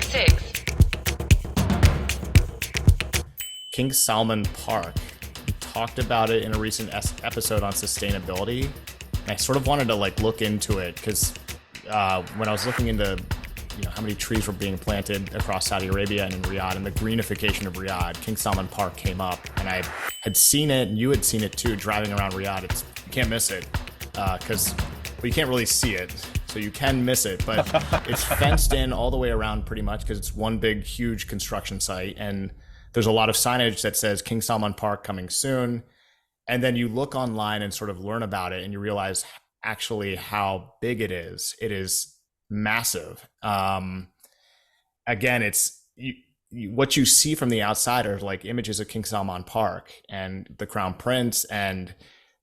666. King Salman Park. We talked about it in a recent episode on sustainability. And I sort of wanted to look into it because when I was looking into how many trees were being planted across Saudi Arabia and in Riyadh and the greenification of Riyadh, King Salman Park came up, and I had seen it, and you had seen it too, driving around Riyadh. You can't miss it because you can't really see it, so you can miss it, but it's fenced in all the way around pretty much because it's one big, huge construction site, and there's a lot of signage that says King Salman Park coming soon. And then you look online and sort of learn about it, and you realize actually how big it is. It is massive. Again, it's what you see from the outside are like images of King Salman Park and the Crown Prince, and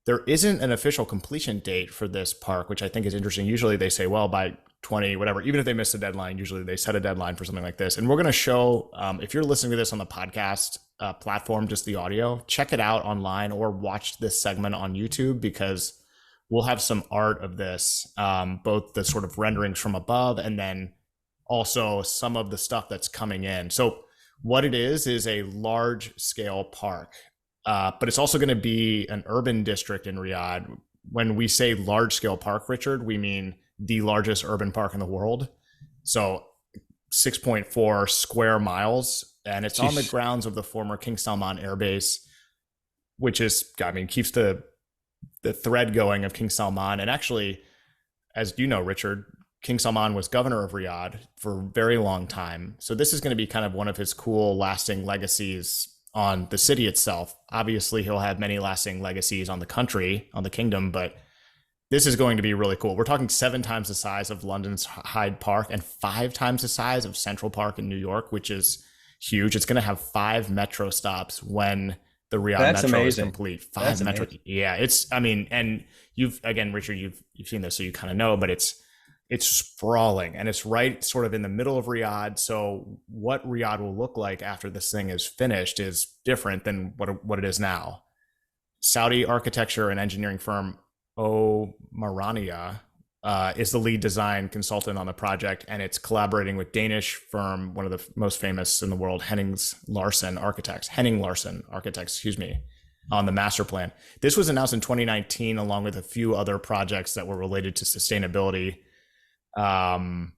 there isn't an official completion date for this park, which I think is interesting. Usually they say, well, by 20, whatever, even if they miss a deadline, usually they set a deadline for something like this. And we're going to show, if you're listening to this on the podcast platform, just the audio, check it out online or watch this segment on YouTube, because we'll have some art of this, both the sort of renderings from above and then also some of the stuff that's coming in. So what it is a large scale park, but it's also going to be an urban district in Riyadh. When we say large scale park, Richard, we mean the largest urban park in the world. So 6.4 square miles, and it's on the grounds of the former King Salman Air Base, which is, keeps the thread going of King Salman. And actually, as you know, Richard, King Salman was governor of Riyadh for a very long time. So this is going to be kind of one of his cool lasting legacies on the city itself. Obviously, he'll have many lasting legacies on the country, on the kingdom, but this is going to be really cool. We're talking 7 times the size of London's Hyde Park and 5 times the size of Central Park in New York, which is huge. It's going to have 5 metro stops when the Riyadh Metro is complete. 5 metro. Yeah, and Richard, you've seen this, so you kind of know, but it's sprawling, and it's right sort of in the middle of Riyadh. So what Riyadh will look like after this thing is finished is different than what it is now. Saudi architecture and engineering firm Marania is the lead design consultant on the project, and it's collaborating with Danish firm, one of the most famous in the world, Henning Larsen Architects, on the master plan. This was announced in 2019, along with a few other projects that were related to sustainability. I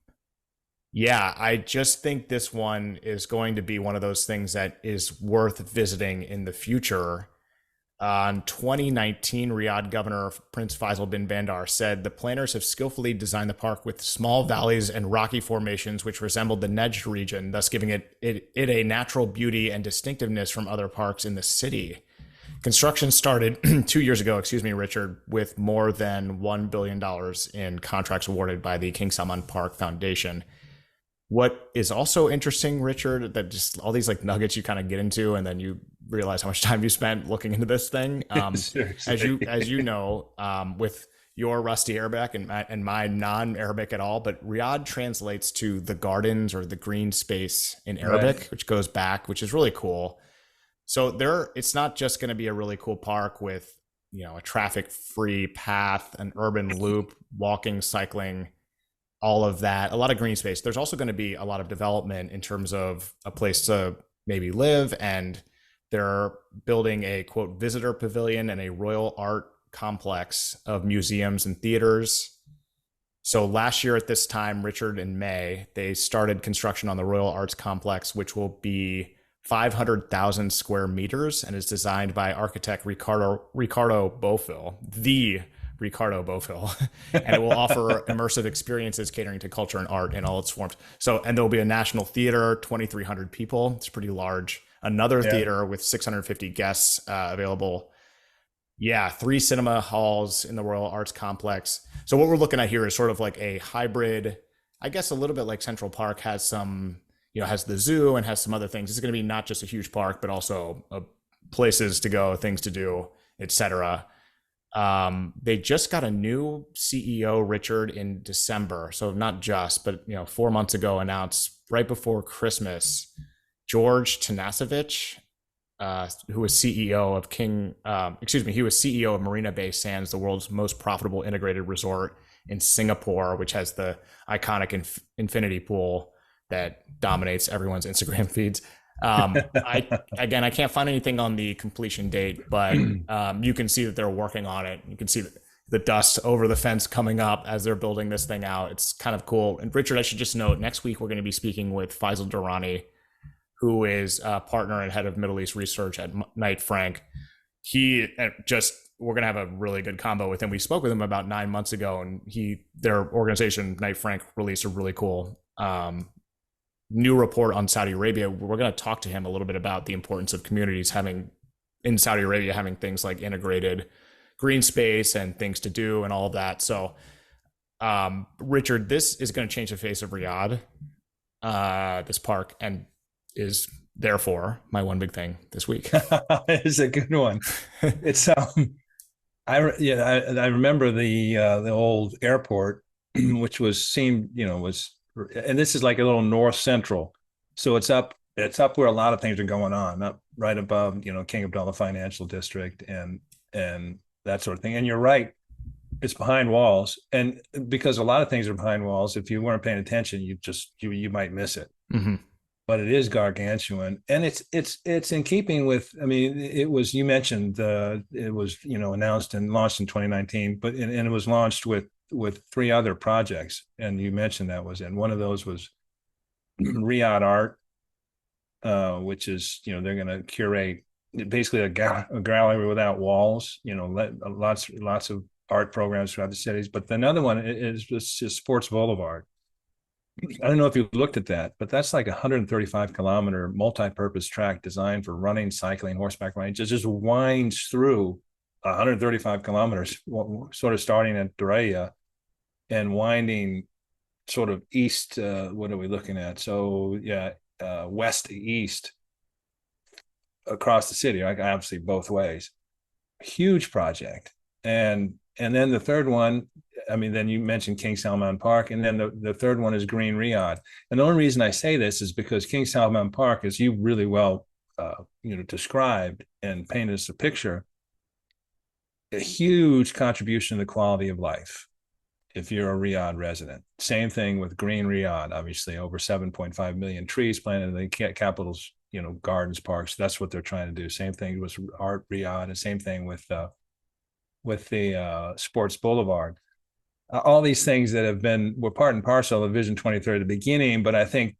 just think this one is going to be one of those things that is worth visiting in the future. In 2019, Riyadh Governor Prince Faisal bin Bandar said the planners have skillfully designed the park with small valleys and rocky formations which resembled the Nejd region, thus giving it a natural beauty and distinctiveness from other parks in the city. Construction started 2 years ago, Richard, with more than $1 billion in contracts awarded by the King Salman Park Foundation. What is also interesting, Richard, that just all these nuggets you kind of get into, and then you realize how much time you spent looking into this thing. As you know, with your rusty Arabic and my non-Arabic at all, but Riyadh translates to the gardens or the green space in Arabic, right, which goes back, which is really cool. So it's not just going to be a really cool park with, a traffic-free path, an urban loop, walking, cycling, all of that, a lot of green space. There's also going to be a lot of development in terms of a place to maybe live, and they're building a, quote, visitor pavilion and a royal art complex of museums and theaters. So last year at this time, Richard, in May, they started construction on the Royal Arts Complex, which will be 500,000 square meters and is designed by architect Ricardo Bofill, the Ricardo Bofill, and it will offer immersive experiences catering to culture and art in all its forms. So, and there'll be a national theater, 2,300 people. It's pretty large. Another theater with 650 guests available. 3 cinema halls in the Royal Arts Complex. So what we're looking at here is sort of like a hybrid, I guess a little bit like Central Park has some, has the zoo and has some other things. It's going to be not just a huge park, but also places to go, things to do, etc. They just got a new CEO, Richard, in December. So not just, but 4 months ago, announced right before Christmas, George Tanasevich, who was CEO of he was CEO of Marina Bay Sands, the world's most profitable integrated resort in Singapore, which has the iconic infinity pool. that dominates everyone's Instagram feeds. I can't find anything on the completion date, but you can see that they're working on it. You can see the dust over the fence coming up as they're building this thing out. It's kind of cool. And Richard, I should just note, next week we're going to be speaking with Faisal Durrani, who is a partner and head of Middle East research at Knight Frank. We're going to have a really good combo with him. We spoke with him about 9 months ago, and their organization, Knight Frank, released a really cool new report on Saudi Arabia. We're going to talk to him a little bit about the importance of communities in Saudi Arabia having things like integrated green space and things to do and all of that. So, Richard, this is going to change the face of Riyadh, this park, and is therefore my one big thing this week. It's a good one. It's I remember the old airport, which and this is like a little north central, so it's up where a lot of things are going on, up right above King Abdullah Financial District and that sort of thing. And you're right, it's behind walls, and because a lot of things are behind walls, if you weren't paying attention, you might miss it. Mm-hmm. But it is gargantuan, and it's in keeping with. I mean, you mentioned it was announced and launched in 2019, but and it was launched with 3 other projects, and you mentioned that was one of those was Riyadh Art, which is they're going to curate basically a gallery without walls, lots of art programs throughout the cities. But another one is just Sports Boulevard. I don't know if you looked at that, but that's like a 135-kilometer multi-purpose track designed for running, cycling, horseback riding. It just winds through 135 kilometers, sort of starting at Diriyah and winding sort of east. What are we looking at? So west to east across the city, like obviously both ways. Huge project. And then the third one, then you mentioned King Salman Park, and then the third one is Green Riyadh. And the only reason I say this is because King Salman Park, as you really well described and painted us a picture, a huge contribution to the quality of life if you're a Riyadh resident. Same thing with Green Riyadh, obviously over 7.5 million trees planted in the capital's gardens, parks. That's what they're trying to do. Same thing with Art Riyadh, and same thing with the Sports Boulevard. All these things that were part and parcel of Vision 2030 at the beginning, but I think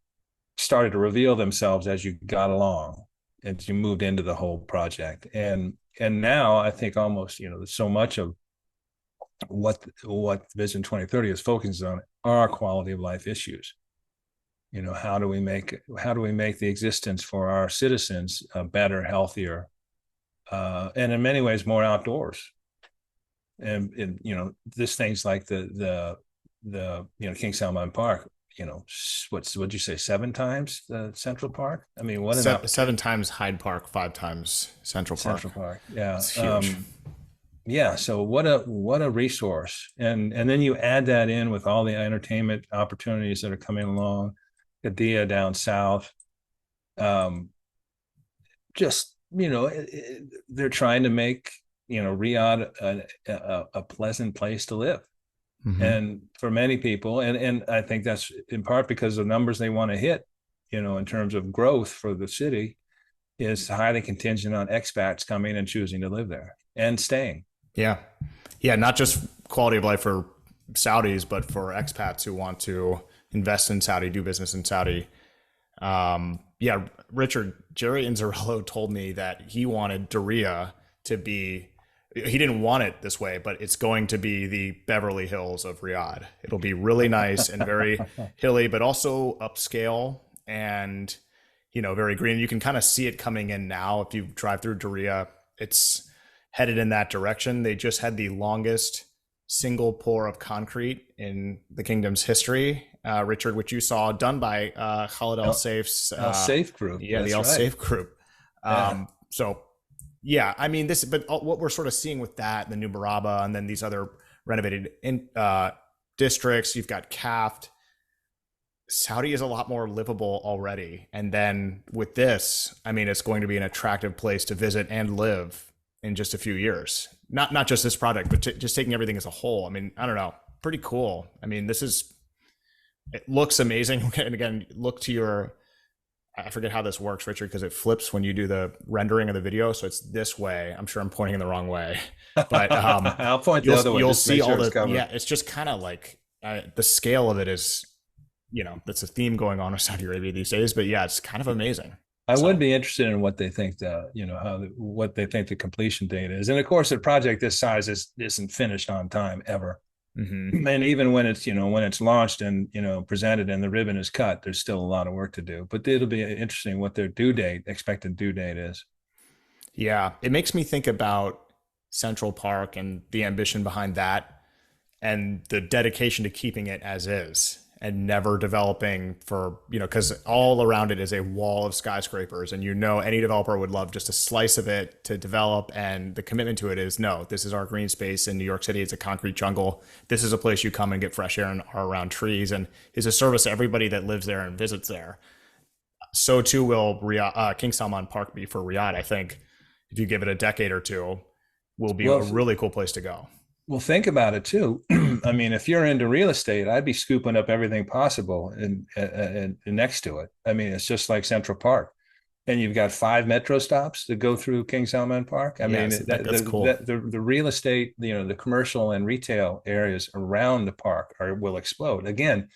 started to reveal themselves as you got along, as you moved into the whole project. And now I think almost, so much of what Vision 2030 is focused on are quality of life issues. How do we make the existence for our citizens better, healthier, and in many ways more outdoors. And this thing's like the King Salman Park, what'd you say, 7 times the Central Park? I mean, what an 7 times Hyde Park, 5 times Central Park. Yeah. It's huge. So what a resource. And then you add that in with all the entertainment opportunities that are coming along, Qadiyah down south. They're trying to make Riyadh a pleasant place to live. Mm-hmm. And for many people, and I think that's in part because of numbers they want to hit, in terms of growth for the city, is highly contingent on expats coming and choosing to live there and staying. Yeah. Not just quality of life for Saudis, but for expats who want to invest in Saudi, do business in Saudi. Richard, Jerry Inzarello told me that he wanted Diriyah to be, he didn't want it this way, but it's going to be the Beverly Hills of Riyadh. It'll be really nice and very hilly, but also upscale and, very green. You can kind of see it coming in now. If you drive through Diriyah, it's headed in that direction. They just had the longest single pour of concrete in the kingdom's history, Richard, which you saw done by Khalid Al Saif's Al Saif group. Yeah, the Al Saif group. But what we're sort of seeing with that, the new Baraba, and then these other renovated districts, you've got Kaft. Saudi is a lot more livable already. And then with this, it's going to be an attractive place to visit and live in just a few years. Not just this project, but just taking everything as a whole. I don't know, pretty cool. This is It looks amazing. And again, look to your, I forget how this works, Richard, because it flips when you do the rendering of the video. So it's this way. I'm sure I'm pointing in the wrong way, but I'll point the other way. you'll Just make see all sure it's the, covered. yeah. It's just kind of like the scale of it is, that's a theme going on with Saudi Arabia these days. But yeah, it's kind of amazing. I would So be interested in what they think what they think the completion date is. And of course, a project this size isn't finished on time ever. mhm. And even when it's launched and presented and the ribbon is cut, there's still a lot of work to do. But it'll be interesting what their expected due date is. Yeah, it makes me think about Central Park and the ambition behind that and the dedication to keeping it as is and never developing for, because all around it is a wall of skyscrapers. And any developer would love just a slice of it to develop. And the commitment to it is no, this is our green space in New York City. It's a concrete jungle. This is a place you come and get fresh air and are around trees and is a service to everybody that lives there and visits there. So too will King Salman Park be for Riyadh. I think if you give it a decade or two, will be a Well, really cool place to go. well, think about it too. I mean, if you're into real estate, I'd be scooping up everything possible and next to it. I mean, it's just like Central Park, and you've got 5 metro stops that go through King Salman Park. I mean, Yes, that's cool. the real estate, the commercial and retail areas around the park will explode again,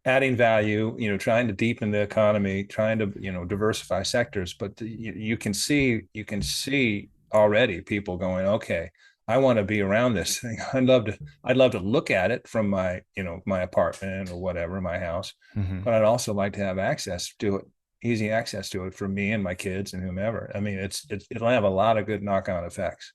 adding value. Trying to deepen the economy, trying to diversify sectors. But you can see already people going, okay, I want to be around this thing. I'd love to look at it from my apartment or whatever, my house, Mhm. but I'd also like to have access to it, easy access to it for me and my kids and whomever. I mean, it'll have a lot of good knock-on effects.